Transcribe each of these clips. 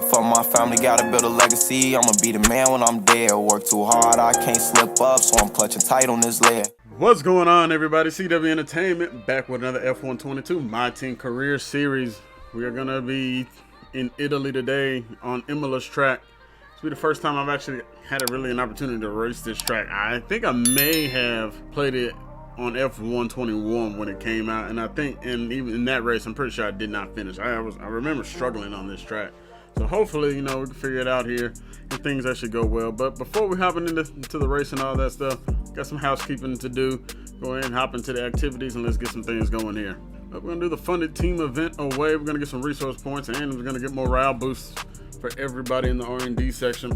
For my family, gotta build a legacy. I'ma be the man when I'm dead. Work too hard, I can't slip up, so I'm clutching tight on this lead. What's going on, everybody? CW Entertainment back with another F122 My Team Career Series. We are gonna be in Italy today on Emilia's track. This will be the first time I've actually had an opportunity to race this track. I think I may have played it on F121 when it came out, and I think even in that race, I'm pretty sure I did not finish. I remember struggling on this track. So hopefully, we can figure it out here and things actually go well. But before we hop into the race and all that stuff, got some housekeeping to do. Go ahead and hop into the activities and let's get some things going here. But we're gonna do the funded team event away. We're gonna get some resource points and we're gonna get morale boosts for everybody in the R&D section.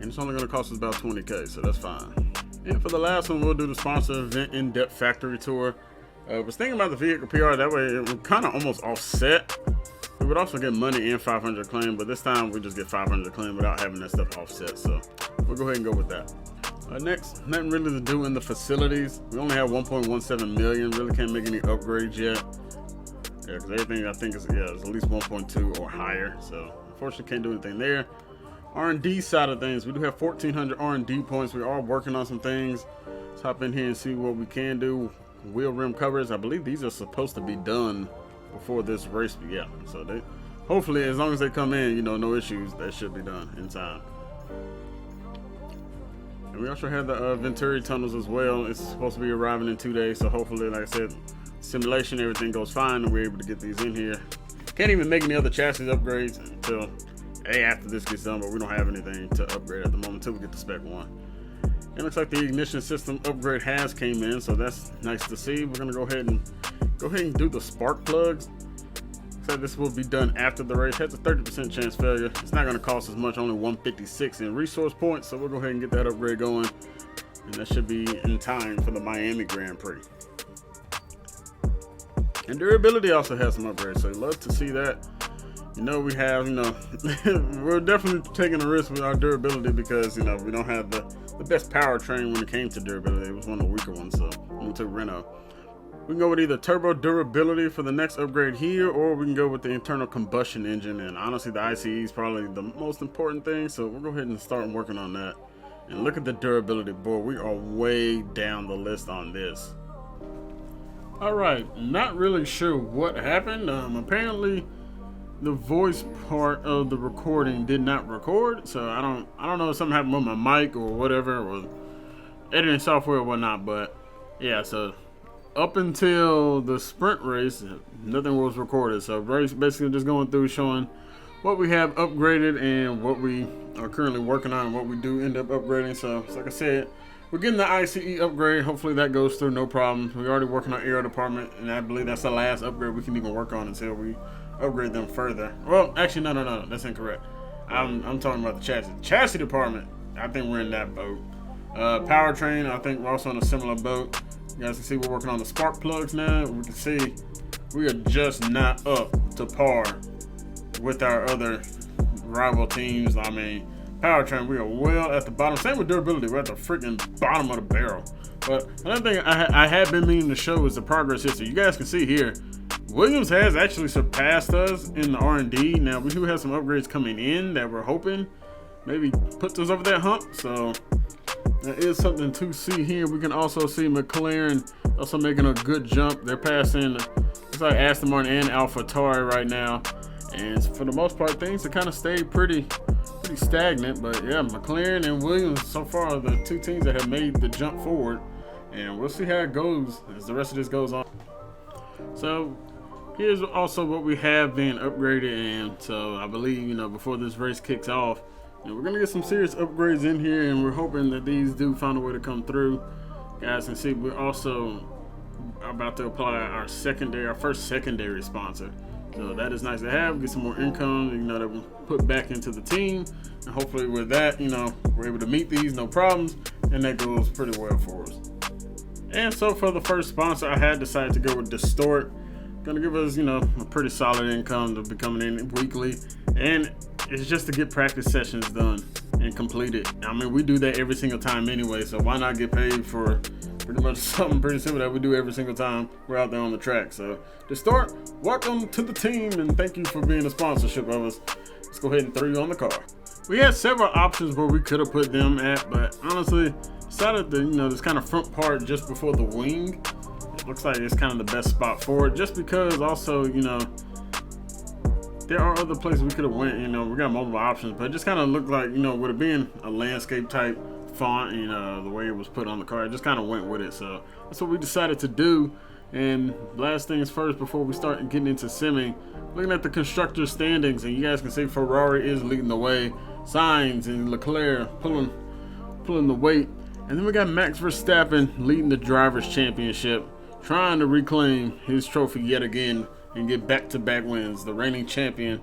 And it's only gonna cost us about 20K, so that's fine. And for the last one, we'll do the sponsor event in-depth factory tour. I was thinking about the vehicle PR, that way it would kind of almost offset. We would also get money and 500 claim, but this time we just get 500 claim without having that stuff offset. So we'll go ahead and go with that. Next, nothing really to do in the facilities. We only have 1.17 million. Really can't make any upgrades yet. Yeah, because everything I think is at least 1.2 or higher. So unfortunately, can't do anything there. R&D side of things, we do have 1,400 R&D points. We are working on some things. Let's hop in here and see what we can do. Wheel rim covers, I believe these are supposed to be done before this race begins. So they hopefully, as long as they come in, no issues, that should be done in time. And we also have the Venturi tunnels as well. It's supposed to be arriving in 2 days, so hopefully, like I said, simulation, everything goes fine and we're able to get these in here. Can't even make any other chassis upgrades until after this gets done, but we don't have anything to upgrade at the moment until we get to spec 1. It looks like the ignition system upgrade has came in, so that's nice to see. We're gonna go ahead and do the spark plugs. So this will be done after the race. Has a 30% chance failure. It's not gonna cost as much, only 156 in resource points. So we'll go ahead and get that upgrade going, and that should be in time for the Miami Grand Prix. And durability also has some upgrades, so love to see that. We have, we're definitely taking a risk with our durability because, we don't have the best powertrain when it came to durability. It was one of the weaker ones, so we took Renault. We can go with either turbo durability for the next upgrade here, or we can go with the internal combustion engine. And honestly, the ICE is probably the most important thing, so we'll go ahead and start working on that. And look at the durability, boy, we are way down the list on this. All right, not really sure what happened. Apparently, the voice part of the recording did not record, so I don't know if something happened with my mic or whatever, or editing software or whatnot. But yeah, so up until the sprint race, nothing was recorded. So race basically just going through showing what we have upgraded and what we are currently working on and what we do end up upgrading. So like I said, we're getting the ICE upgrade. Hopefully that goes through no problem. We're already working on air department, and I believe that's the last upgrade we can even work on until we upgrade them further. Well, actually, no, that's incorrect. I'm talking about the chassis department. I think we're in that boat. Powertrain, I think we're also in a similar boat. You guys can see we're working on the spark plugs now. We can see we are just not up to par with our other rival teams. I mean, powertrain, we are well at the bottom. Same with durability, we're at the freaking bottom of the barrel. But another thing I had been meaning to show is the progress history. You guys can see here, Williams has actually surpassed us in the R&D. Now, we do have some upgrades coming in that we're hoping maybe puts us over that hump. So that is something to see here. We can also see McLaren also making a good jump. They're passing, it's like Aston Martin and AlphaTauri right now. And for the most part, things have kind of stayed pretty stagnant. But yeah, McLaren and Williams so far are the two teams that have made the jump forward. And we'll see how it goes as the rest of this goes on. So here's also what we have been upgraded, and so I believe, before this race kicks off, we're going to get some serious upgrades in here, and we're hoping that these do find a way to come through. Guys can see we're also about to apply our first secondary sponsor. So that is nice to have, get some more income, that we'll put back into the team. And hopefully with that, we're able to meet these, no problems, and that goes pretty well for us. And so for the first sponsor, I had decided to go with Distort. Gonna give us, a pretty solid income to be coming in weekly. And it's just to get practice sessions done and completed. I mean, we do that every single time anyway, so why not get paid for pretty much something pretty simple that we do every single time we're out there on the track. So Distort, welcome to the team, and thank you for being a sponsorship of us. let's go ahead and throw you on the car. We had several options where we could have put them at, but honestly, decided to, this kind of front part just before the wing. It looks like it's kind of the best spot for it, just because also, there are other places we could have went. We got multiple options, but it just kind of looked like, with it being a landscape type font, the way it was put on the car, it just kind of went with it. So that's what we decided to do. And last things first, before we start getting into simming, looking at the constructor standings, and you guys can see Ferrari is leading the way. Sainz and Leclerc pulling the weight, and then we got Max Verstappen leading the Drivers' Championship, trying to reclaim his trophy yet again and get back-to-back wins. The reigning champion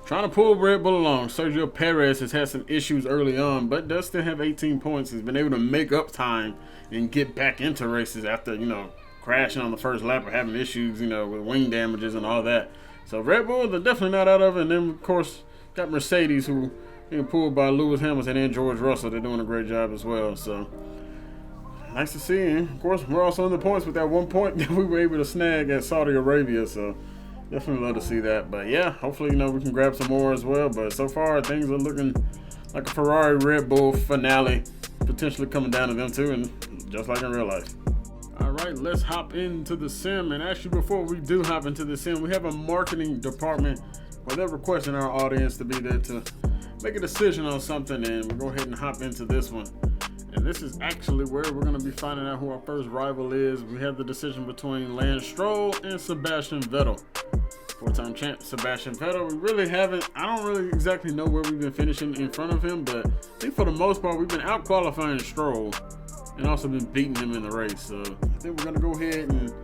trying to pull Red Bull along. Sergio Perez has had some issues early on, but does still have 18 points. He's been able to make up time and get back into races after crashing on the first lap or having issues with wing damages and all that. So Red Bull, they're definitely not out of it. And then of course got Mercedes, who being pulled by Lewis Hamilton and George Russell. They're doing a great job as well. So nice to see. And of course, we're also in the points with that 1 point that we were able to snag at Saudi Arabia. So definitely love to see that. But yeah, hopefully, we can grab some more as well. But so far, things are looking like a Ferrari Red Bull finale, potentially coming down to them too, and just like in real life. All right, let's hop into the sim. And actually, before we do hop into the sim, we have a marketing department where they're requesting our audience to be there to make a decision on something, and we'll go ahead and hop into this one. And this is actually where we're going to be finding out who our first rival is. We have the decision between Lance Stroll and Sebastian Vettel. Four-time champ Sebastian Vettel. We really haven't, I don't really exactly know where we've been finishing in front of him, but I think for the most part we've been out-qualifying Stroll and also been beating him in the race. So I think we're going to go ahead and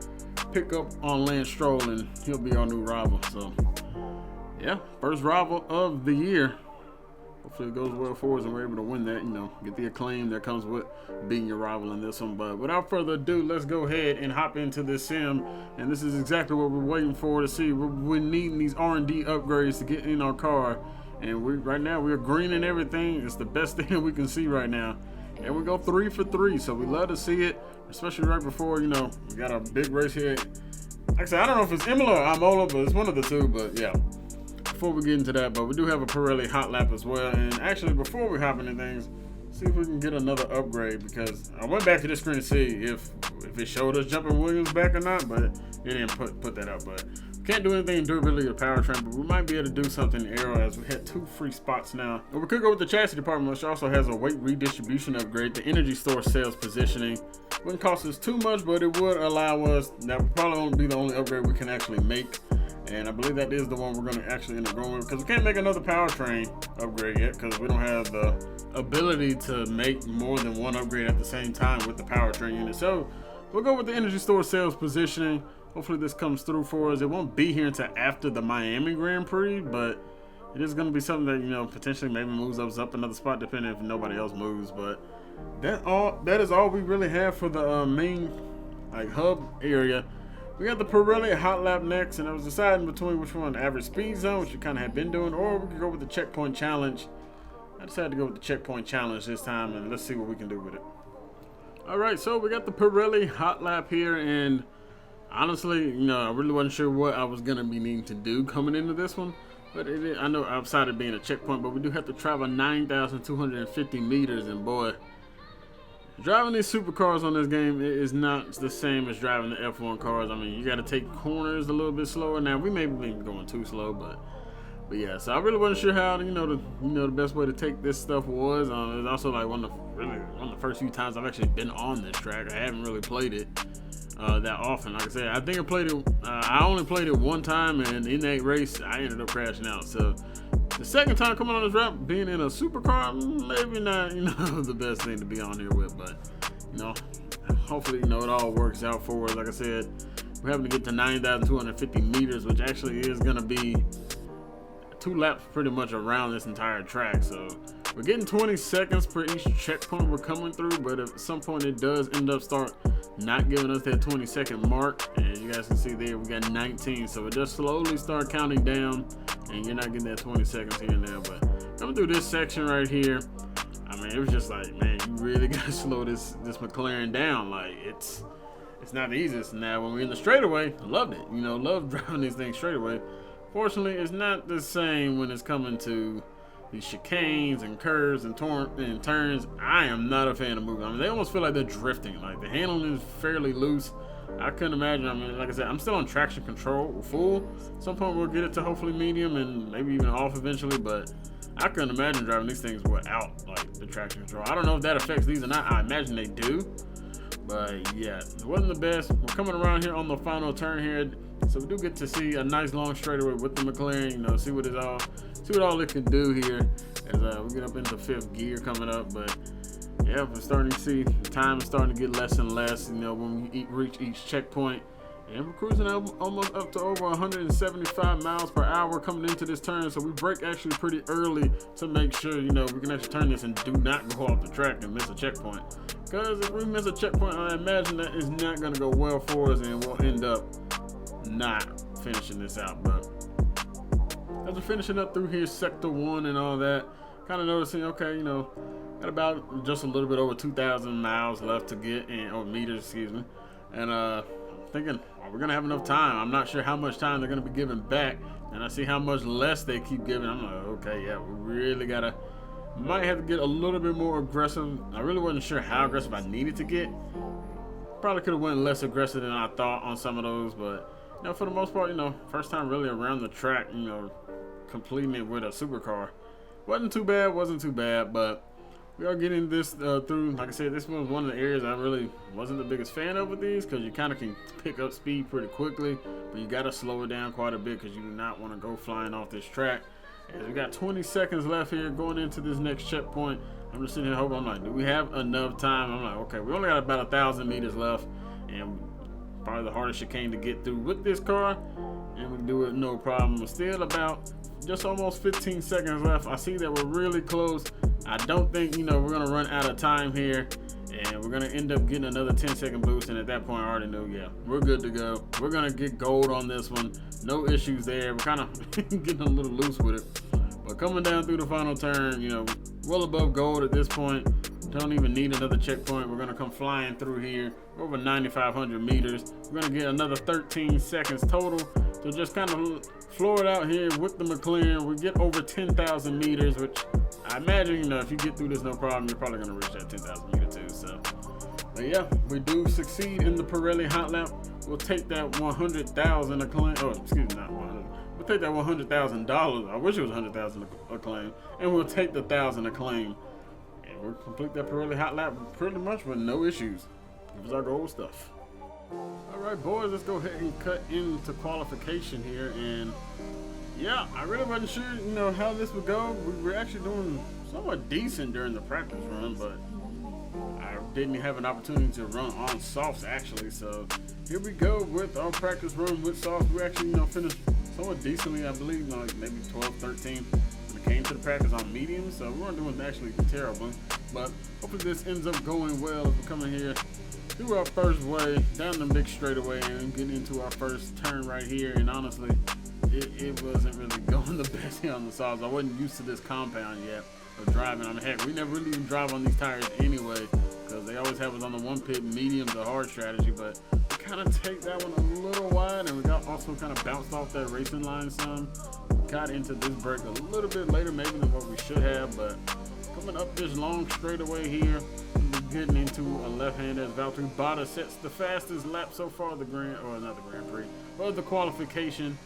pick up on Lance Stroll, and he'll be our new rival. So yeah, first rival of the year. Hopefully it goes well for us and we're able to win that, get the acclaim that comes with being your rival in this one. But without further ado, let's go ahead and hop into this sim. And this is exactly what we're waiting for to see. We're needing these R&D upgrades to get in our car. And right now we're greening everything. It's the best thing that we can see right now. And we go 3 for 3. So we love to see it, especially right before, we got a big race here. Like I said, I don't know if it's Emilia or Imola, but it's one of the two. But yeah. Before we get into that, but we do have a Pirelli Hot Lap as well. And actually, before we hop into things, see if we can get another upgrade, because I went back to this screen to see if it showed us jumping Williams back or not, but it didn't put that up. But can't do anything in durability or powertrain, but we might be able to do something in aero, as we had 2 free spots now. But we could go with the chassis department, which also has a weight redistribution upgrade. The energy store cells positioning wouldn't cost us too much, but it would allow us, that would probably won't be the only upgrade we can actually make. And I believe that is the one we're going to actually end up going with, because we can't make another powertrain upgrade yet, because we don't have the ability to make more than one upgrade at the same time with the powertrain unit. So we'll go with the energy store cells positioning. Hopefully this comes through for us. It won't be here until after the Miami Grand Prix, but it is going to be something that, potentially maybe moves us up another spot, depending if nobody else moves. But that is all we really have for the main hub area. We got the Pirelli Hot Lap next, and I was deciding between which one, average speed zone, which we kind of had been doing, or we could go with the checkpoint challenge. I decided to go with the checkpoint challenge this time, and let's see what we can do with it. All right, so we got the Pirelli Hot Lap here, and honestly, I really wasn't sure what I was gonna be needing to do coming into this one, but I know outside of being a checkpoint, but we do have to travel 9,250 meters, and boy, driving these supercars on this game is not the same as driving the F1 cars. I mean, you got to take corners a little bit slower. Now we may be going too slow, but yeah. So I really wasn't sure how the best way to take this stuff was. It's also like one of the first few times I've actually been on this track. I haven't really played it that often. Like I said, I think I played it. I only played it one time, and in that race, I ended up crashing out. So the second time coming on this track, being in a supercar, maybe not, the best thing to be on here with, but, hopefully, it all works out for us. Like I said, we're having to get to 9,250 meters, which actually is going to be 2 laps pretty much around this entire track. So we're getting 20 seconds per each checkpoint we're coming through, but at some point it does end up start not giving us that 20-second mark. And you guys can see there we got 19, so it does slowly start counting down, and you're not getting that 20 seconds here and there. But coming through this section right here, I mean, it was just like, man, you really gotta slow this McLaren down. Like, it's not the easiest. Now when we're in the straightaway, I loved it. Love driving these things straightaway. Fortunately, it's not the same when it's coming to these chicanes and curves and turns. I am not a fan of moving. I mean, they almost feel like they're drifting. Like the handling is fairly loose. I couldn't imagine. I mean, like I said, I'm still on traction control full. At some point we'll get it to hopefully medium and maybe even off eventually, but I couldn't imagine driving these things without like the traction control. I don't know if that affects these or not. I imagine they do. But yeah, it wasn't the best. We're coming around here on the final turn here. So we do get to see a nice long straightaway with the McLaren, you know, see what all it can do here as we get up into fifth gear coming up. But yeah, we're starting to see the time is starting to get less and less, you know, when we reach each checkpoint. And we're cruising almost up to over 175 miles per hour coming into this turn. So we brake actually pretty early to make sure, you know, we can actually turn this and do not go off the track and miss a checkpoint. Because if we miss a checkpoint, I imagine that is not going to go well for us and we'll end up not finishing this out. But as we're finishing up through here, sector 1 and all that, kind of noticing, okay, you know, got about just a little bit over 2,000 miles left to get, or meters, excuse me. And thinking, are we gonna have enough time? I'm not sure how much time they're gonna be giving back, and I see how much less they keep giving. I'm like, okay, yeah, we really might have to get a little bit more aggressive. I really wasn't sure how aggressive I needed to get. Probably could have went less aggressive than I thought on some of those, but you know, for the most part, you know, first time really around the track, you know, completing it with a supercar. Wasn't too bad, but we are getting this through. Like I said, this was one of the areas I really wasn't the biggest fan of with these, because you kind of can pick up speed pretty quickly, but you got to slow it down quite a bit because you do not want to go flying off this track. As we got 20 seconds left here going into this next checkpoint, I'm just sitting here hoping, I'm like, do we have enough time? I'm like, okay, we only got about 1,000 meters left, and probably the hardest chicane to get through with this car, and we can do it no problem. We're still about just almost 15 seconds left. I see that we're really close. I don't think, you know, we're gonna run out of time here, and we're gonna end up getting another 10-second boost. And at that point, I already knew, yeah, we're good to go. We're gonna get gold on this one. No issues there. We're kind of getting a little loose with it, but coming down through the final turn, you know, well above gold at this point. Don't even need another checkpoint. We're gonna come flying through here over 9,500 meters. We're gonna get another 13 seconds total to just kind of floor it out here with the McLaren. We get over 10,000 meters, which I imagine, you know, if you get through this no problem, you're probably gonna reach that 10,000 meter too. So, but yeah, we do succeed in the Pirelli Hot Lap. We'll take that 100,000 acclaim. Oh, excuse me, not 100. We'll take that $100,000. I wish it was 100,000 acclaim, and we'll take the 1,000 acclaim. We'll complete that Pirelli Hot Lap pretty much with no issues. It was our gold stuff. Alright boys, let's go ahead and cut into qualification here. And yeah, I really wasn't sure, you know, how this would go. We were actually doing somewhat decent during the practice run, but I didn't have an opportunity to run on softs actually. So here we go with our practice run with softs. We actually, you know, finished somewhat decently, I believe, like maybe 12, 13. Came to the practice on medium, so we weren't doing actually terribly, but hopefully this ends up going well as we're coming here through our first way down the big straightaway and getting into our first turn right here. And honestly, it wasn't really going the best here on the softs. I wasn't used to this compound yet of driving. I mean, heck, we never really even drive on these tires anyway, because they always have us on the one pit medium to hard strategy. But we kind of take that one a little wide, and we got also kind of bounced off that racing line some. Got into this break a little bit later maybe than what we should have, but coming up this long straightaway here, we're getting into a left-hand as Valtteri Bottas sets the fastest lap so far of the Grand Prix, but the qualification,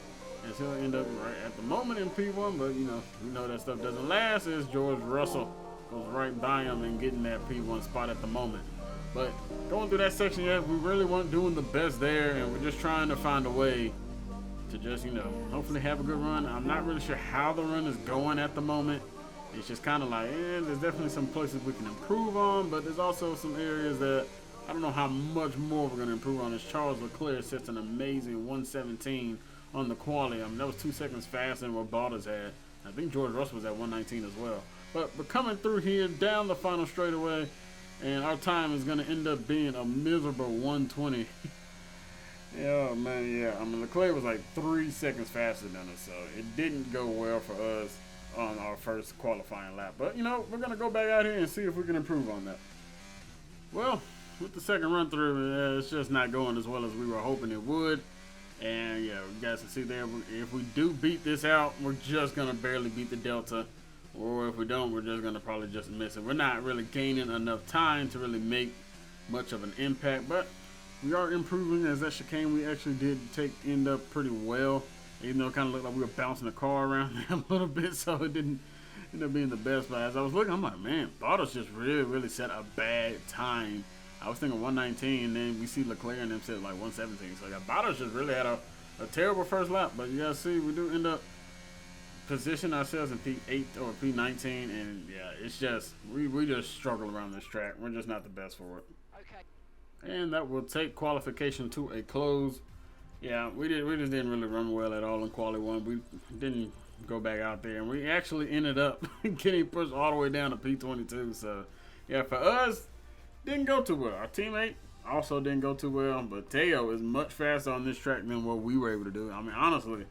as he'll end up right at the moment in P1. But you know, we know that stuff doesn't last, as George Russell goes right by him and getting that P1 spot at the moment. But going through that section, yeah, we really weren't doing the best there, and we're just trying to find a way to just, you know, hopefully have a good run. I'm not really sure how the run is going at the moment. It's just kind of like, there's definitely some places we can improve on, but there's also some areas that I don't know how much more we're going to improve on. As Charles Leclerc sets an amazing 117 on the quali. I mean, that was 2 seconds faster than what Bottas had. I think George Russell was at 119 as well. But we're coming through here down the final straightaway, and our time is going to end up being a miserable 120. Oh man, yeah. I mean, Leclerc was like 3 seconds faster than us, so it didn't go well for us on our first qualifying lap. But you know, we're gonna go back out here and see if we can improve on that. Well, with the second run through, it's just not going as well as we were hoping it would. And yeah, you guys can see there, if we do beat this out, we're just going to barely beat the Delta. Or if we don't, we're just going to probably just miss it. We're not really gaining enough time to really make much of an impact. But we are improving. As that chicane we actually did end up pretty well. Even though it kind of looked like we were bouncing the car around a little bit. So it didn't end up being the best. But as I was looking, I'm like, man, Bottas just really set a bad time. I was thinking 119, and then we see Leclerc and them said like 117. So yeah, Bottas just really had a terrible first lap. But you guys see, we do end up position ourselves in P8 or P19, and yeah, it's just we just struggle around this track. We're just not the best for it. Okay. And that will take qualification to a close. Yeah, we just didn't really run well at all in quali 1. We didn't go back out there, and we actually ended up getting pushed all the way down to P22. So yeah, for us, didn't go too well. Our teammate also didn't go too well, but Teo is much faster on this track than what we were able to do. I mean, honestly,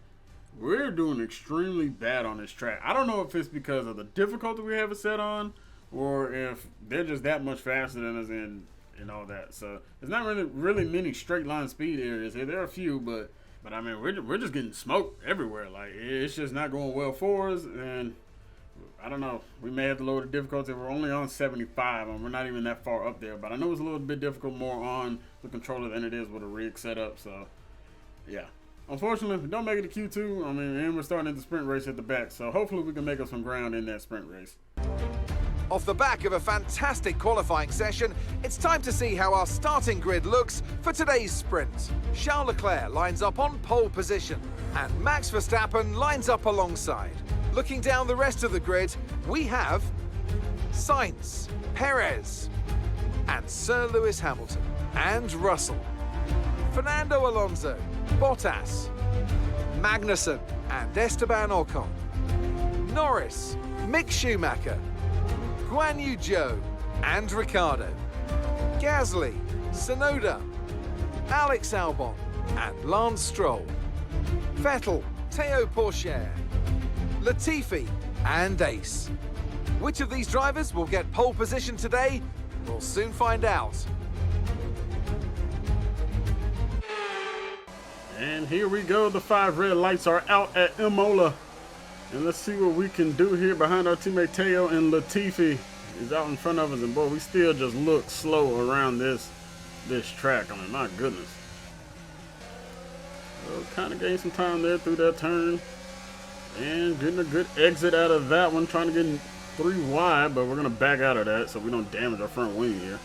we're doing extremely bad on this track. I don't know if it's because of the difficulty we have it set on, or if they're just that much faster than us and all that. So there's not really many straight line speed areas here. There are a few, but I mean, we're just getting smoked everywhere. Like, it's just not going well for us, and I don't know. We may have to lower the difficulty. We're only on 75, and we're not even that far up there. But I know it's a little bit difficult more on the controller than it is with a rig setup. So yeah. Unfortunately, if we don't make it to Q2, I mean, and we're starting the sprint race at the back, so hopefully we can make up some ground in that sprint race. Off the back of a fantastic qualifying session, it's time to see how our starting grid looks for today's sprint. Charles Leclerc lines up on pole position, and Max Verstappen lines up alongside. Looking down the rest of the grid, we have Sainz, Perez, and Sir Lewis Hamilton, and Russell, Fernando Alonso, Bottas, Magnussen and Esteban Ocon, Norris, Mick Schumacher, Guan Yu Zhou and Ricciardo, Gasly, Tsunoda, Alex Albon and Lance Stroll, Vettel, Théo Pourchaire, Latifi and Ace. Which of these drivers will get pole position today? We'll soon find out. And here we go. The 5 red lights are out at Imola. And let's see what we can do here behind our teammate Teo, and Latifi is out in front of us. And boy, we still just look slow around this track. I mean, my goodness. So kind of gained some time there through that turn. And getting a good exit out of that one. Trying to get 3 wide, but we're going to back out of that so we don't damage our front wing here.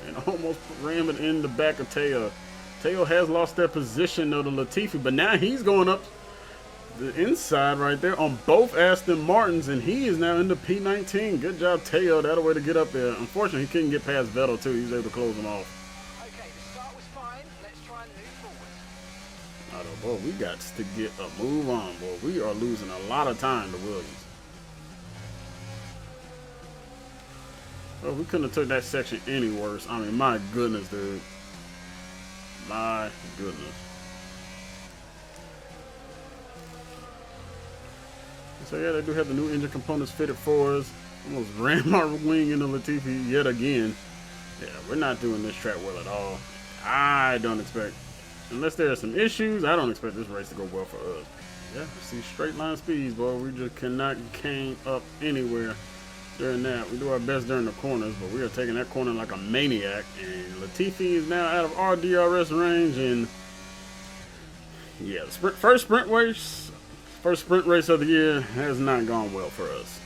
And almost ram it in the back of Teo. Teo has lost that position though to Latifi, but now he's going up the inside right there on both Aston Martins, and he is now in the P19. Good job, Teo. That a way to get up there. Unfortunately, he couldn't get past Vettel too. He was able to close him off. Okay, the start was fine. Let's try and move forward. Boy, we got to get a move on, boy. We are losing a lot of time to Williams. Well, we couldn't have took that section any worse. I mean, my goodness, dude. My goodness. So yeah, they do have the new engine components fitted for us. Almost ran my wing into Latifi yet again. Yeah, we're not doing this track well at all. I don't expect, unless there are some issues, I don't expect this race to go well for us. Yeah, see straight line speeds, boy. We just cannot gain up anywhere during that. We do our best during the corners, but we are taking that corner like a maniac. And Latifi is now out of our DRS range. And yeah, the first sprint race of the year has not gone well for us.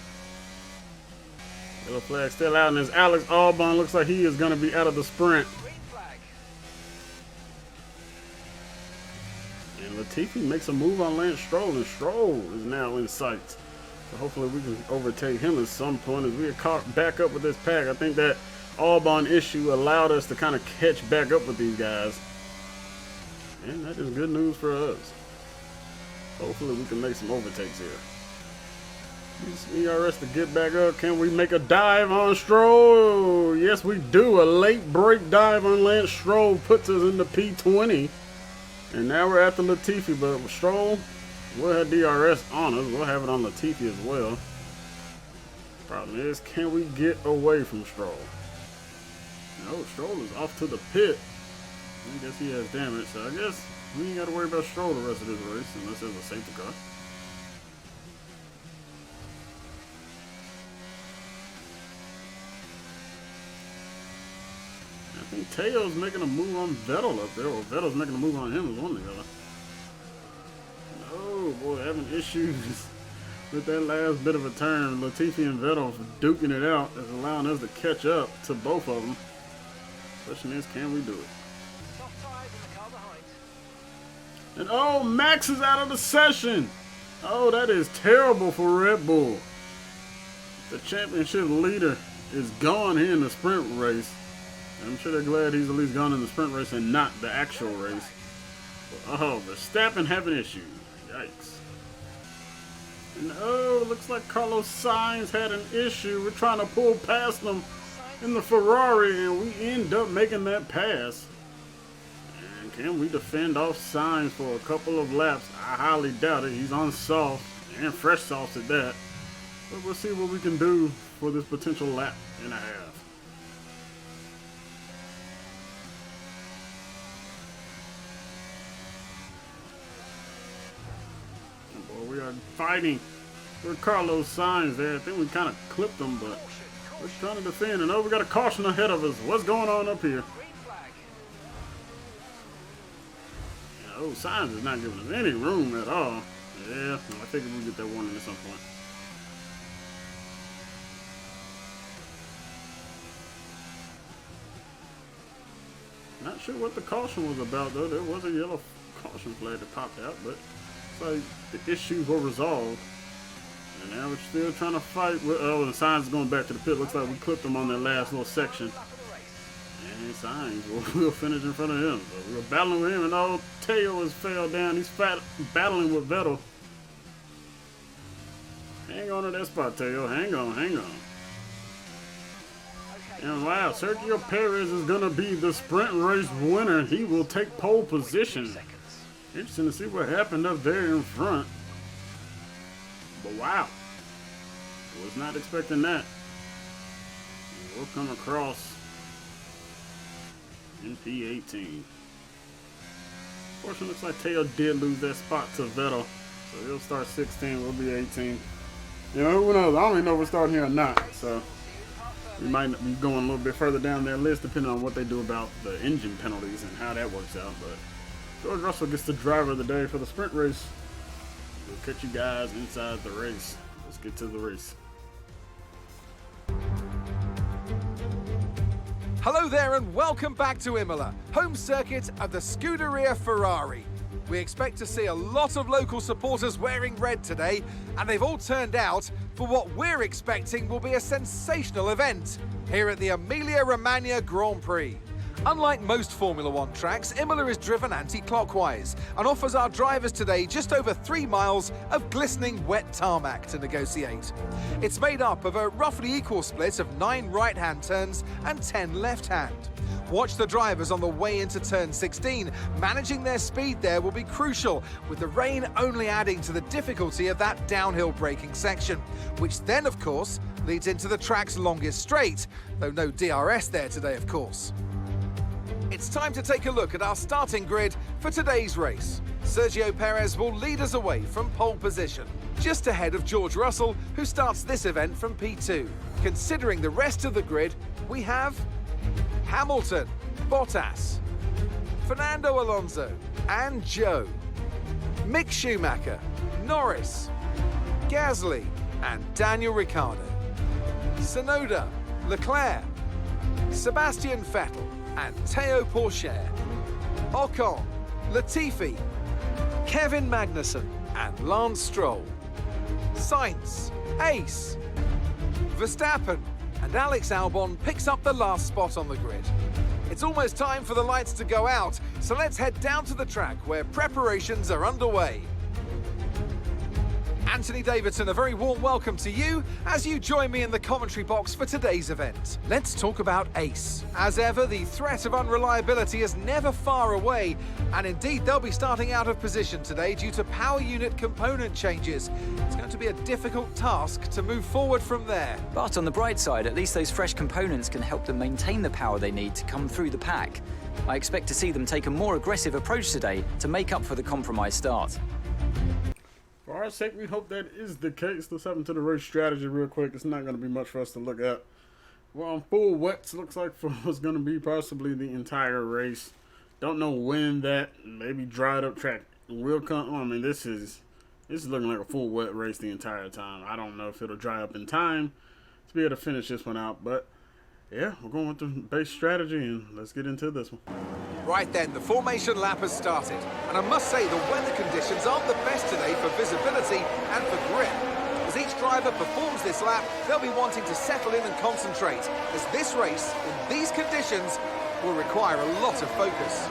Yellow flag still out, and as Alex Albon looks like he is going to be out of the sprint. Green flag. And Latifi makes a move on Lance Stroll, and Stroll is now in sight. So hopefully we can overtake him at some point as we are caught back up with this pack. I think that Albon issue allowed us to kind of catch back up with these guys. And that is good news for us. Hopefully we can make some overtakes here. Use ERS to get back up. Can we make a dive on Stroll? Yes, we do. A late break dive on Lance Stroll puts us in the P20. And now we're at the Latifi, but with Stroll, we'll have DRS on us. We'll have it on Latifi as well. Problem is, can we get away from Stroll? No, Stroll is off to the pit. I guess he has damage, so I guess we ain't got to worry about Stroll the rest of this race unless there's a safety car. I think Teo's making a move on Vettel up there, or Vettel's making a move on him, as one or the other. Oh boy, having issues with that last bit of a turn. Latifi and Vettel duking it out is allowing us to catch up to both of them. Question is, can we do it? Soft tires in the car behind. And oh, Max is out of the session. Oh, that is terrible for Red Bull. The championship leader is gone here in the sprint race. I'm sure they're glad he's at least gone in the sprint race and not the actual race. But, oh, Verstappen having issues. Yikes. And oh, looks like Carlos Sainz had an issue. We're trying to pull past them in the Ferrari, and we end up making that pass. And can we defend off Sainz for a couple of laps? I highly doubt it. He's on soft, and fresh softs at that. But we'll see what we can do for this potential lap and a half. We are fighting with Carlos Sainz there. I think we kind of clipped him, but we're trying to defend. And oh, we got a caution ahead of us. What's going on up here? Green flag. Oh, Sainz is not giving us any room at all. Yeah, I think we'll get that warning at some point. Not sure what the caution was about, though. There was a yellow caution flag that popped out, but like the issues were resolved, and now we're still trying to fight with, oh, and Sainz is going back to the pit. Looks like we clipped him on that last little section, and Sainz will finish in front of him. So we were battling with him, and oh, Teo has fell down. He's battling with Vettel. Hang on to that spot, Teo. Hang on. And wow, Sergio Perez is going to be the sprint race winner. He will take pole position. Interesting to see what happened up there in front. But wow. Was not expecting that. We'll come across in P18. Fortunately, looks like Teo did lose that spot to Vettel. So he'll start 16, we'll be 18. You know, who knows? I don't even know if we're starting here or not. So we might be going a little bit further down their list depending on what they do about the engine penalties and how that works out. But George Russell gets the driver of the day for the sprint race. We'll catch you guys inside the race. Let's get to the race. Hello there and welcome back to Imola, home circuit of the Scuderia Ferrari. We expect to see a lot of local supporters wearing red today, and they've all turned out for what we're expecting will be a sensational event here at the Emilia Romagna Grand Prix. Unlike most Formula One tracks, Imola is driven anti-clockwise and offers our drivers today just over 3 miles of glistening wet tarmac to negotiate. It's made up of a roughly equal split of 9 right-hand turns and 10 left-hand. Watch the drivers on the way into turn 16. Managing their speed there will be crucial, with the rain only adding to the difficulty of that downhill braking section, which then, of course, leads into the track's longest straight, though no DRS there today, of course. It's time to take a look at our starting grid for today's race. Sergio Perez will lead us away from pole position, just ahead of George Russell, who starts this event from P2. Considering the rest of the grid, we have Hamilton, Bottas, Fernando Alonso and Joe, Mick Schumacher, Norris, Gasly and Daniel Ricciardo, Tsunoda, Leclerc, Sebastian Vettel and Teo Pourchaire, Ocon, Latifi, Kevin Magnussen and Lance Stroll, Sainz, Ace, Verstappen and Alex Albon picks up the last spot on the grid. It's almost time for the lights to go out, so let's head down to the track where preparations are underway. Anthony Davidson, a very warm welcome to you as you join me in the commentary box for today's event. Let's talk about Ace. As ever, the threat of unreliability is never far away, and indeed they'll be starting out of position today due to power unit component changes. It's going to be a difficult task to move forward from there. But on the bright side, at least those fresh components can help them maintain the power they need to come through the pack. I expect to see them take a more aggressive approach today to make up for the compromised start. For our sake, we hope that is the case. Let's hop into the race strategy real quick. It's not going to be much for us to look at. We're on full wets. Looks like for us going to be possibly the entire race. Don't know when that maybe dried up track will come. I mean, this is looking like a full wet race the entire time. I don't know if it'll dry up in time to be able to finish this one out, but yeah, we're going with the base strategy, and let's get into this one. Right then, the formation lap has started, and I must say the weather conditions aren't the best today for visibility and for grip. As each driver performs this lap, they'll be wanting to settle in and concentrate, as this race, in these conditions, will require a lot of focus.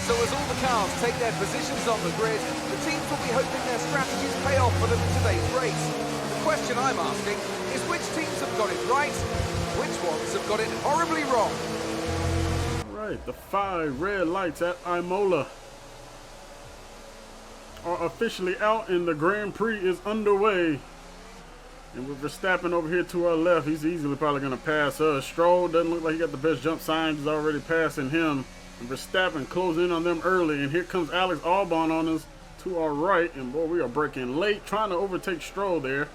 So as all the cars take their positions on the grid, the teams will be hoping their strategies pay off for them in today's race. The question I'm asking is which teams have got it right, which ones have got it horribly wrong? Right, the 5 red lights at Imola are officially out, and the Grand Prix is underway. And with Verstappen over here to our left, he's easily probably going to pass us. Stroll doesn't look like he got the best jump signs. He's already passing him. And Verstappen closing in on them early. And here comes Alex Albon on us to our right. And boy, we are braking late, trying to overtake Stroll there.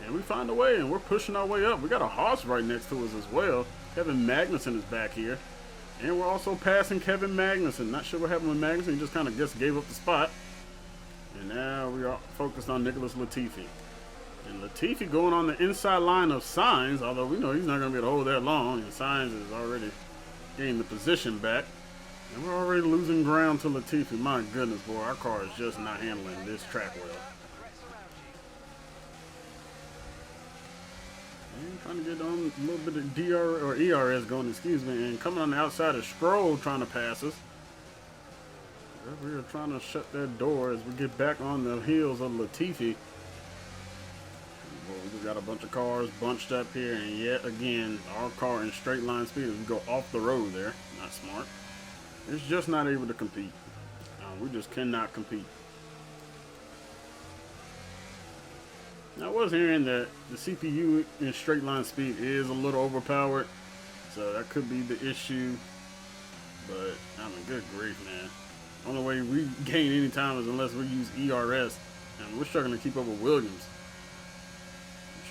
And we find a way, and we're pushing our way up. We got a Haas right next to us as well. Kevin Magnussen is back here. And we're also passing Kevin Magnussen. Not sure what happened with Magnussen. He just kind of gave up the spot. And now we are focused on Nicholas Latifi. And Latifi going on the inside line of Sainz, although we know he's not going to be able to hold that long. And Sainz is already getting the position back. And we're already losing ground to Latifi. My goodness, boy, our car is just not handling this track well. And trying to get on a little bit of DR or ERS going, excuse me, and coming on the outside of Stroll trying to pass us. We are trying to shut that door as we get back on the heels of Latifi. Well, we just got a bunch of cars bunched up here, and yet again, our car in straight line speed as we go off the road there. Not smart. It's just not able to compete. We just cannot compete. Now, I was hearing that the CPU in straight line speed is a little overpowered, so that could be the issue. But, I mean, good grief, man. Only way we gain any time is unless we use ERS, and we're struggling to keep up with Williams.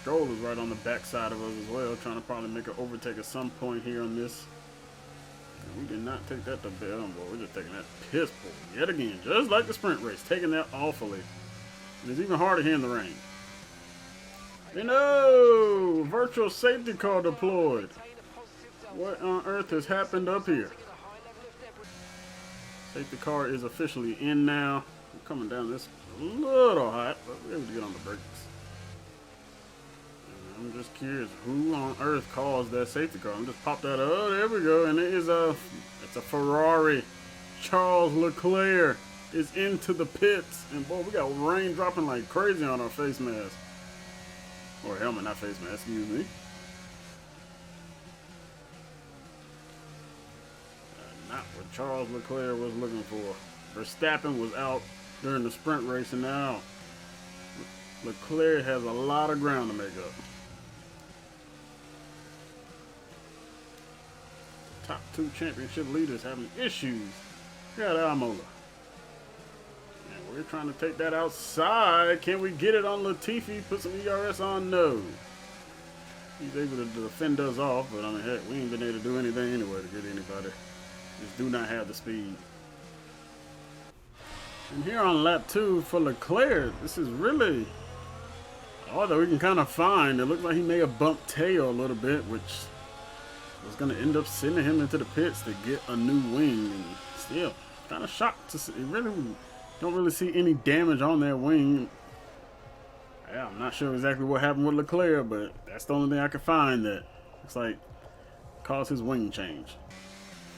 Stroll is right on the backside of us as well, trying to probably make an overtake at some point here on this. And we did not take that to bed, boy. We're just taking that piss pull yet again, just like the sprint race, taking that awfully. And it's even harder here in the rain. And no! Virtual safety car deployed. What on earth has happened up here? Safety car is officially in now. We're coming down this a little hot, but we're able to get on the brakes. And I'm just curious who on earth caused that safety car. I'm just popped that. Oh, there we go. And it's a Ferrari. Charles Leclerc is into the pits. And boy, we got rain dropping like crazy on our face mask. Or helmet, not face mask, excuse me. Not what Charles Leclerc was looking for. Verstappen was out during the sprint race, and now Leclerc has a lot of ground to make up. Top 2 championship leaders having issues here at Imola. And we're trying to take that outside. Can we get it on Latifi? Put some ERS on? No. He's able to defend us off, but I mean, heck, we ain't been able to do anything anyway to get anybody. Just do not have the speed. And here on lap 2 for Leclerc, this is really, although we can kind of find, it looks like he may have bumped tail a little bit, which was going to end up sending him into the pits to get a new wing. And still, kind of shocked to see, really don't really see any damage on that wing. Yeah, I'm not sure exactly what happened with Leclerc, but that's the only thing I could find that looks like caused his wing change.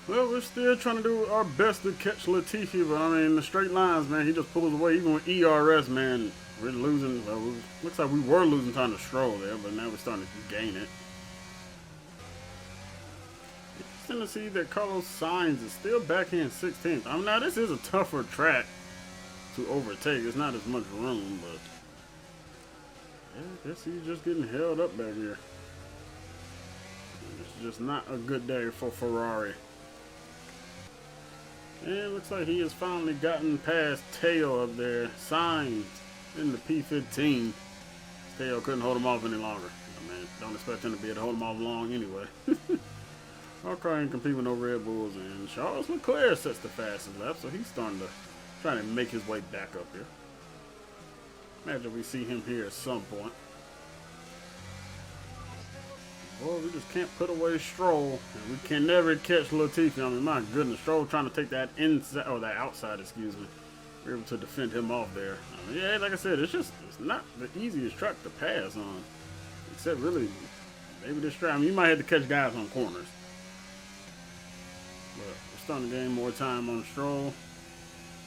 Well, we're still trying to do our best to catch Latifi, but I mean, the straight lines, man, he just pulls away. Even with ERS, man, we're losing. Looks like we were losing time to Stroll there, but now we're starting to gain it. Interesting to see that Carlos Sainz is still back here in 16th. I mean, now this is a tougher track to overtake. It's not as much room, but yeah, I guess he's just getting held up back here. It's just not a good day for Ferrari. And it looks like he has finally gotten past Teo up there. Signs in the P15. Teo couldn't hold him off any longer. I mean, don't expect him to be able to hold him off long anyway. Our car ain't competing with no Red Bulls, and Charles Leclerc sets the fastest lap, so he's starting to try to make his way back up here. Imagine we see him here at some point. Well, we just can't put away Stroll, and we can never catch Latifi. I mean, my goodness, Stroll trying to take that inside, or that outside, excuse me. We're able to defend him off there. I mean, yeah, like I said, it's not the easiest track to pass on, except really maybe this track. I mean, you might have to catch guys on corners, but we're starting to gain more time on Stroll.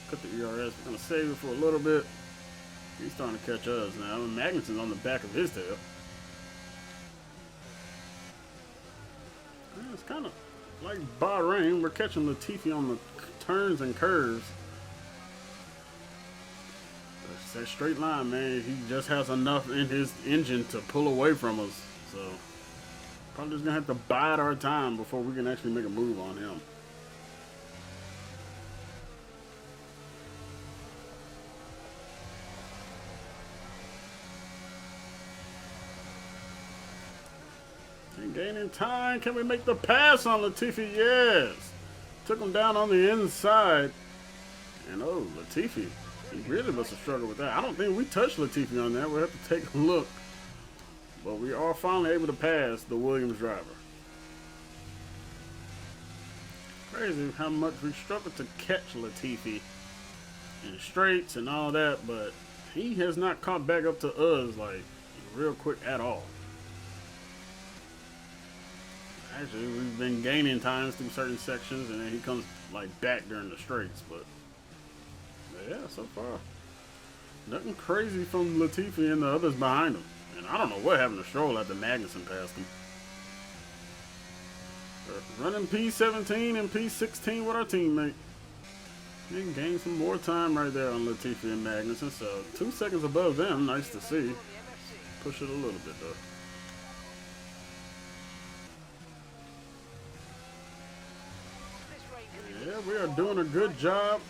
Cut the ERS. We're gonna save it for a little bit. He's starting to catch us now. Magnussen's on the back of his tail. It's kind of like Bahrain. We're catching Latifi on the turns and curves. It's that straight line, man. He just has enough in his engine to pull away from us. So probably just gonna have to bide our time before we can actually make a move on him. Gaining time. Can we make the pass on Latifi? Yes. Took him down on the inside. And oh, Latifi. He really must have struggled with that. I don't think we touched Latifi on that. We'll have to take a look. But we are finally able to pass the Williams driver. Crazy how much we struggled to catch Latifi in straights and all that. But he has not caught back up to us like real quick at all. Actually, we've been gaining times through certain sections, and then he comes like back during the straights. But yeah, so far nothing crazy from Latifi and the others behind him. And I don't know what happened to Stroll after Magnussen passed him. But running P17 and P16 with our teammate. He can gain some more time right there on Latifi and Magnussen. So 2 seconds above them, nice to see. Push it a little bit though. Yeah, we are doing a good job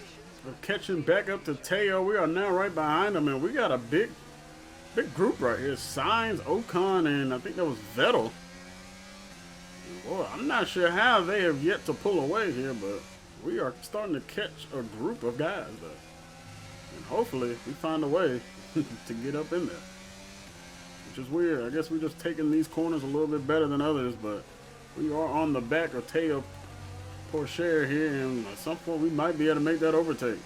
of catching back up to Teo. We are now right behind him, and we got a big group right here. Sainz, Ocon, and I think that was Vettel. Boy, I'm not sure how they have yet to pull away here, but we are starting to catch a group of guys, though. And hopefully we find a way to get up in there. Which is weird. I guess we're just taking these corners a little bit better than others, but we are on the back of Teo Porcher here, and at some point we might be able to make that overtake.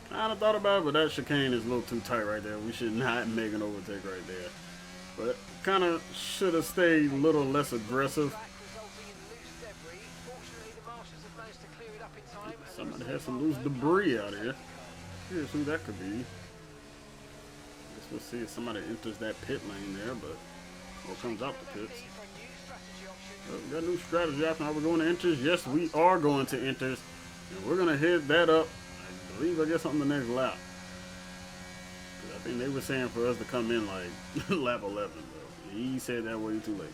Kind of thought about it, but that chicane is a little too tight right there. We should not make an overtake right there. But kind of should have stayed a little less aggressive. Somebody has some loose debris out here. Here's who that could be. Guess we'll see if somebody enters that pit lane there, but or comes out the pits. We got a new strategy after we're going to enters. Yes, we are going to enters. And we're going to hit that up, I guess, on the next lap. I think they were saying for us to come in like lap 11. But he said that way too late.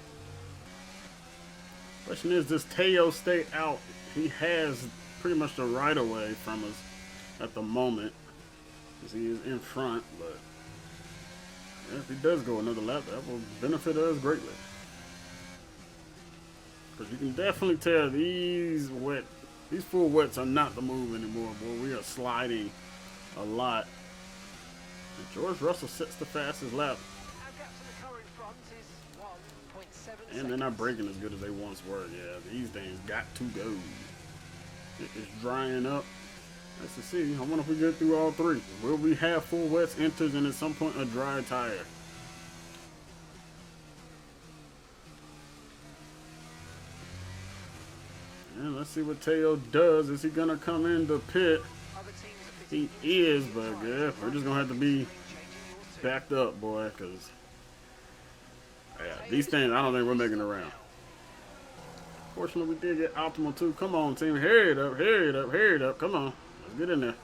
Question is, does Teo stay out? He has pretty much the right of way from us at the moment, because he is in front. But yeah, if he does go another lap, that will benefit us greatly. Because you can definitely tell these full wets are not the move anymore, boy. We are sliding a lot. And George Russell sets the fastest lap. And they're not braking as good as they once were. Yeah, these things got to go. It is drying up. Let's see. I wonder if we get through all three. Will we have full wets, enters, and at some point a dry tire? And let's see what Teo does. Is he going to come into pit? He is, but yeah, we're just going to have to be backed up, boy, because yeah, these things, I don't think we're making it around. Fortunately, we did get optimal too. Come on, team. Hurry it up, hurry it up, hurry it up. Come on. Let's get in there.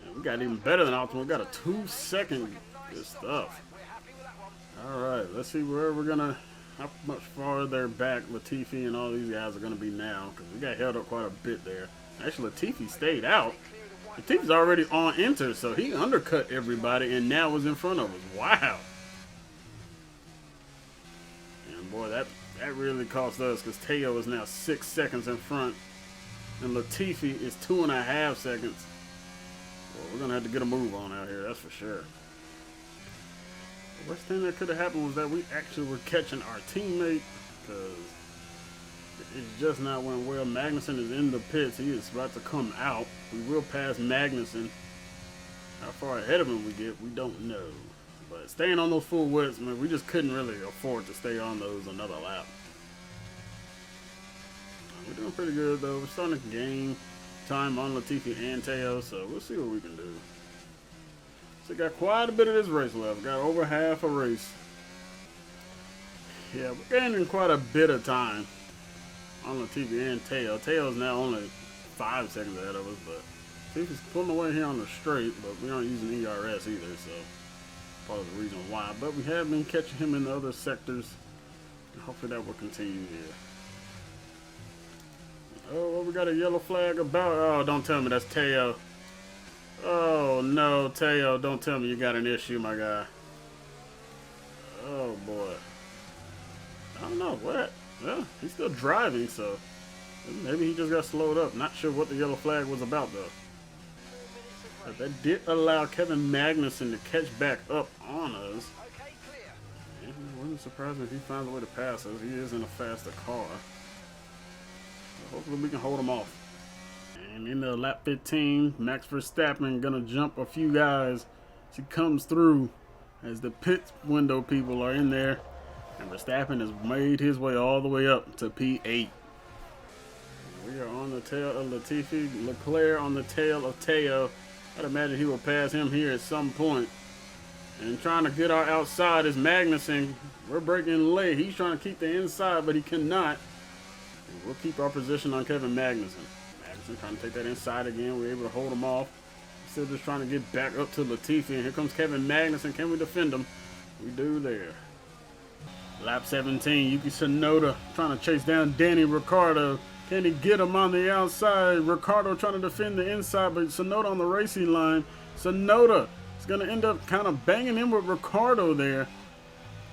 Yeah, we got even better than optimal. We got a 2-second. Good stuff. All right, let's see where we're going to how much farther back Latifi and all these guys are going to be now, because we got held up quite a bit there. Actually, Latifi stayed out. Latifi's already on enter, so he undercut everybody and now was in front of us. Wow. And boy, that really cost us, because Teo is now 6 seconds in front and Latifi is 2.5 seconds. Well, we're going to have to get a move on out here, that's for sure. The worst thing that could have happened was that we actually were catching our teammate, because it's just not went well. Magnussen is in the pits. He is about to come out. We will pass Magnussen. How far ahead of him we get, we don't know. But staying on those full wets, man, we just couldn't really afford to stay on those another lap. We're doing pretty good, though. We're starting to gain time on Latifi and Teo, so we'll see what we can do. So we got quite a bit of this race left. Got over half a race. Yeah, we're gaining quite a bit of time on Latifi and Teo. Teo's now only 5 seconds ahead of us, but Latifi's pulling away here on the straight, but we aren't using ERS either, so part of the reason why. But we have been catching him in the other sectors, and hopefully that will continue here. Oh, well, we got a yellow flag about. Oh, don't tell me that's Teo. Oh, no, Teo, don't tell me you got an issue, my guy. Oh, boy. I don't know. What? Well, he's still driving, so maybe he just got slowed up. Not sure what the yellow flag was about, though. But that did allow Kevin Magnussen to catch back up on us. Okay, clear. And it wasn't surprising if he finds a way to pass us. He is in a faster car. Hopefully we can hold him off. And in the lap 15, Max Verstappen gonna jump a few guys as he comes through, as the pit window people are in there. And Verstappen has made his way all the way up to P8. We are on the tail of Latifi. Leclerc on the tail of Teo. I'd imagine he will pass him here at some point. And trying to get our outside is Magnussen. We're breaking late. He's trying to keep the inside, but he cannot. And we'll keep our position on Kevin Magnussen. Magnussen trying to take that inside again. We're able to hold him off. Still just trying to get back up to Latifi. And here comes Kevin Magnussen. Can we defend him? We do there. Lap 17, Yuki Tsunoda trying to chase down Danny Ricciardo. Can he get him on the outside? Ricciardo trying to defend the inside, but Tsunoda on the racing line. Tsunoda is going to end up kind of banging in with Ricciardo there.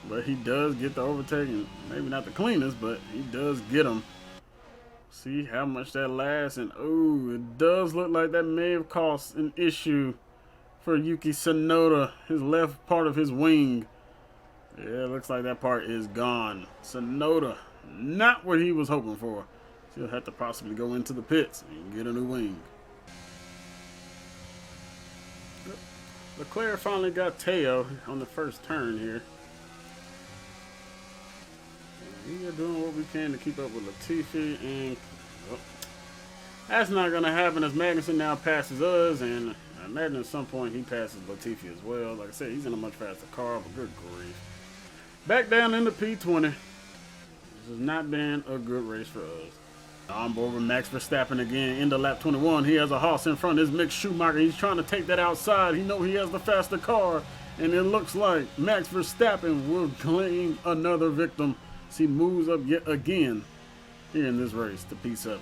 But he does get the overtaking. Maybe not the cleanest, but he does get him. See how much that lasts. And, oh, it does look like that may have caused an issue for Yuki Tsunoda. His left part of his wing. Yeah, it looks like that part is gone. Tsunoda, not what he was hoping for. He'll have to possibly go into the pits and get a new wing. Leclerc finally got Teo on the first turn here. We are doing what we can to keep up with Latifi, and that's not going to happen as Magnussen now passes us, and I imagine at some point he passes Latifi as well. Like I said, he's in a much faster car, but good grief. Back down into P20. This has not been a good race for us. On board with Max Verstappen again into lap 21. He has a Haas in front. His Mick Schumacher. He's trying to take that outside. He knows he has the faster car. And it looks like Max Verstappen will claim another victim as he moves up yet again here in this race to P7.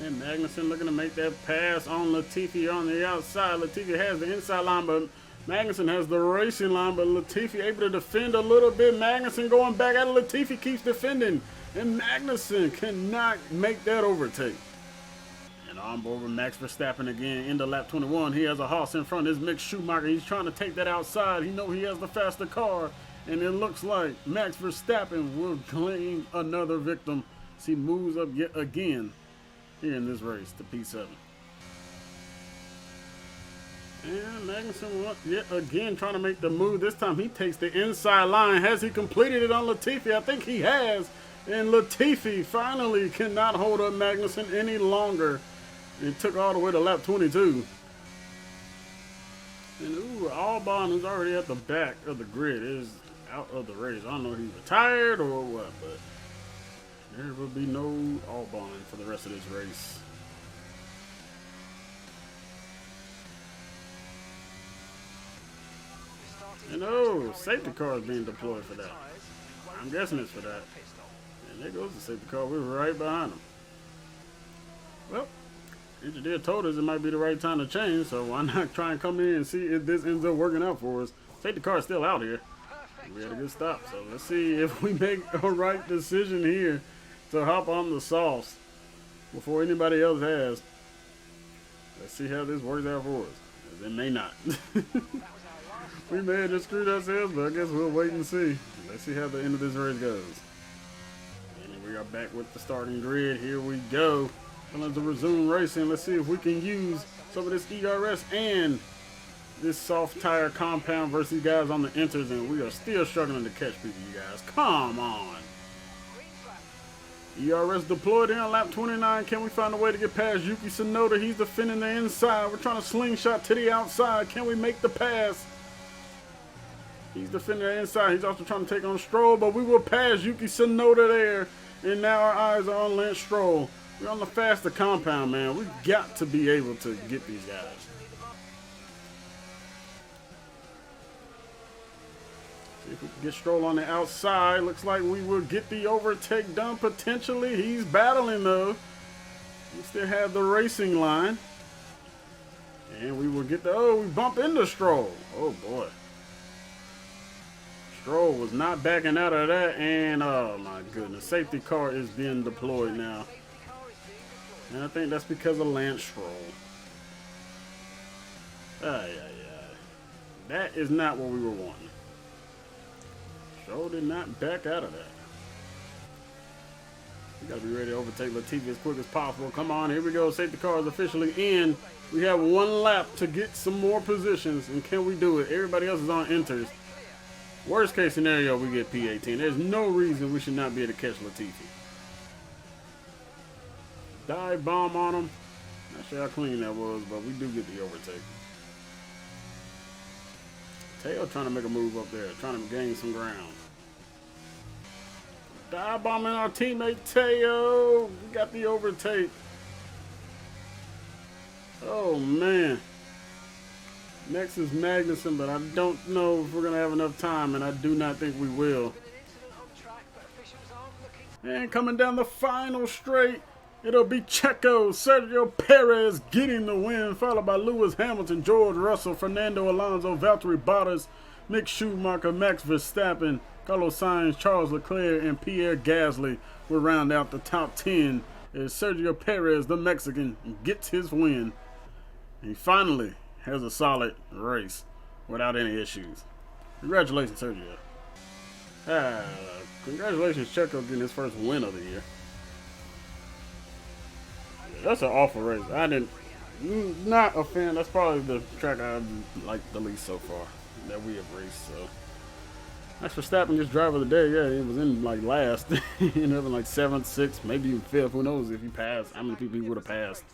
And Magnussen looking to make that pass on Latifi on the outside. Latifi has the inside line, but Magnussen has the racing line, but Latifi able to defend a little bit. Magnussen going back at it. Latifi keeps defending, and Magnussen cannot make that overtake. And on board with Max Verstappen again into lap 21. He has a Haas in front. His Mick Schumacher. He's trying to take that outside. He knows he has the faster car, and it looks like Max Verstappen will claim another victim as he moves up yet again here in this race to P7. And Magnussen yet again trying to make the move. This time he takes the inside line. Has he completed it on Latifi? I think he has. And Latifi finally cannot hold up Magnussen any longer. It took all the way to lap 22. And ooh, Albon, who's already at the back of the grid, is out of the race. I don't know if he's retired or what, but there will be no Albon for the rest of this race. And oh, safety car is being deployed for that. I'm guessing it's for that. And there goes the safety car. We're right behind him. Well, engineer told us it might be the right time to change, so why not try and come in and see if this ends up working out for us. Safety car is still out here. We had a good stop, so let's see if we make a right decision here to hop on the sauce before anybody else has. Let's see how this works out for us. It may not. We may have just screwed ourselves, but I guess we'll wait and see. Let's see how the end of this race goes. And we are back with the starting grid. Here we go. Let's resume racing. Let's see if we can use some of this ERS and this soft tire compound versus these guys on the inters, and we are still struggling to catch people, you guys. Come on. ERS deployed in on lap 29. Can we find a way to get past Yuki Tsunoda? He's defending the inside. We're trying to slingshot to the outside. Can we make the pass? He's defending the inside. He's also trying to take on Stroll, but we will pass Yuki Tsunoda there. And now our eyes are on Lance Stroll. We're on the faster compound, man. We've got to be able to get these guys. See if we can get Stroll on the outside. Looks like we will get the overtake done potentially. He's battling though. We still have the racing line. And we will get the, oh, we bump into Stroll. Oh boy. Stroll was not backing out of that, and oh my goodness, safety car is being deployed now. And I think that's because of Lance Stroll. That is not what we were wanting. Stroll did not back out of that. We gotta be ready to overtake Latifi as quick as possible. Come on, here we go. Safety car is officially in. We have one lap to get some more positions, and can we do it? Everybody else is on inters. Worst case scenario, we get P18. There's no reason we should not be able to catch Latifi. Dive bomb on him. Not sure how clean that was, but we do get the overtake. Teo trying to make a move up there, trying to gain some ground. Dive bombing our teammate Teo. We got the overtake. Oh man. Next is Magnussen, but I don't know if we're going to have enough time, and I do not think we will. And coming down the final straight, it'll be Checo, Sergio Perez getting the win, followed by Lewis Hamilton, George Russell, Fernando Alonso, Valtteri Bottas, Mick Schumacher, Max Verstappen, Carlos Sainz, Charles Leclerc, and Pierre Gasly will round out the top 10 as Sergio Perez, the Mexican, gets his win. He finally has a solid race without any issues. Congratulations, Sergio. Congratulations, Checo, getting his first win of the year. Yeah, that's an awful race. Not a fan. That's probably the track I like the least so far that we have raced. So, Max Verstappen gets driver of the day. Yeah, he was in like last. He ended up in like 7th, 6th, maybe even 5th. Who knows if he passed? How many people he would have passed?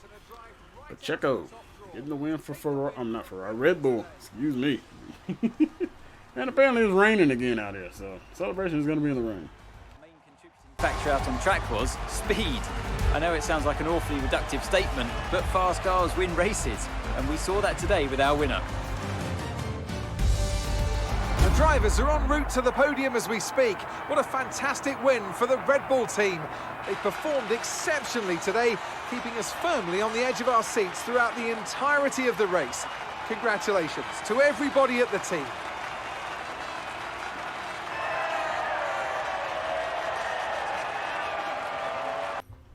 But Checo getting the win for Red Bull. Excuse me. And apparently it's raining again out here, so celebration is going to be in the rain. The main contributing factor out on track was speed. I know it sounds like an awfully reductive statement, but fast cars win races, and we saw that today with our winner. The drivers are en route to the podium as we speak. What a fantastic win for the Red Bull team. They performed exceptionally today, keeping us firmly on the edge of our seats throughout the entirety of the race. Congratulations to everybody at the team.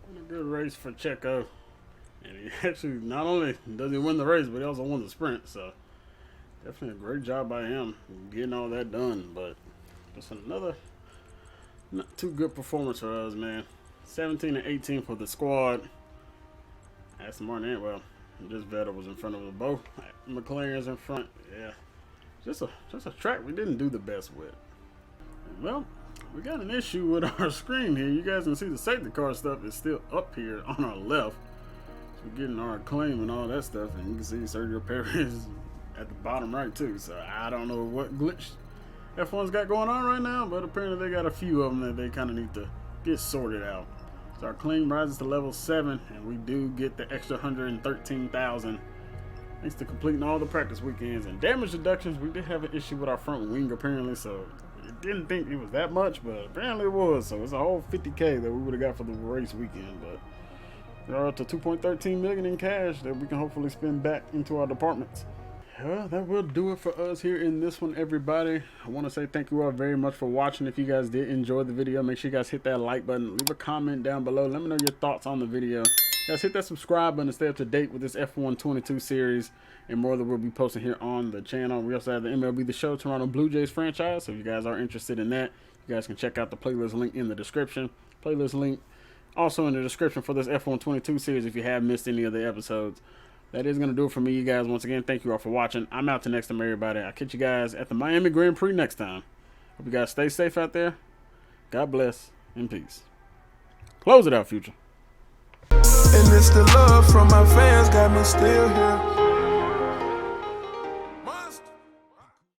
What a good race for Checo. And he actually, not only does he win the race, but he also won the sprint, so definitely a great job by him getting all that done. But just another not too good performance for us, man. 17 and 18 for the squad. Aston Martin, well, just Vettel was in front of them both. McLaren's in front. Yeah, just a track we didn't do the best with. Well, we got an issue with our screen here. You guys can see the safety car stuff is still up here on our left. So we're getting our claim and all that stuff, and you can see Sergio Perez at the bottom right too. So I don't know what glitch F1's got going on right now, but apparently they got a few of them that they kind of need to get sorted out. So our claim rises to level 7, and we do get the extra 113,000 thanks to completing all the practice weekends and damage deductions. We did have an issue with our front wing apparently, so didn't think it was that much, but apparently it was. So it's a whole 50K that we would have got for the race weekend. But we're up to 2.13 million in cash that we can hopefully spend back into our departments. Well, that will do it for us here in this one, everybody. I want to say thank you all very much for watching. If you guys did enjoy the video, make sure you guys hit that like button. Leave a comment down below. Let me know your thoughts on the video. Guys, hit that subscribe button to stay up to date with this F1 22 series and more that we'll be posting here on the channel. We also have the MLB The Show Toronto Blue Jays franchise. So if you guys are interested in that, you guys can check out the playlist link in the description. Playlist link also in the description for this F1 22 series if you have missed any of the episodes. That is going to do it for me, you guys. Once again, thank you all for watching. I'm out to next time, everybody. I'll catch you guys at the Miami Grand Prix next time. Hope you guys stay safe out there. God bless and peace. Close it out, Future. And it's the love from my fans got me still here.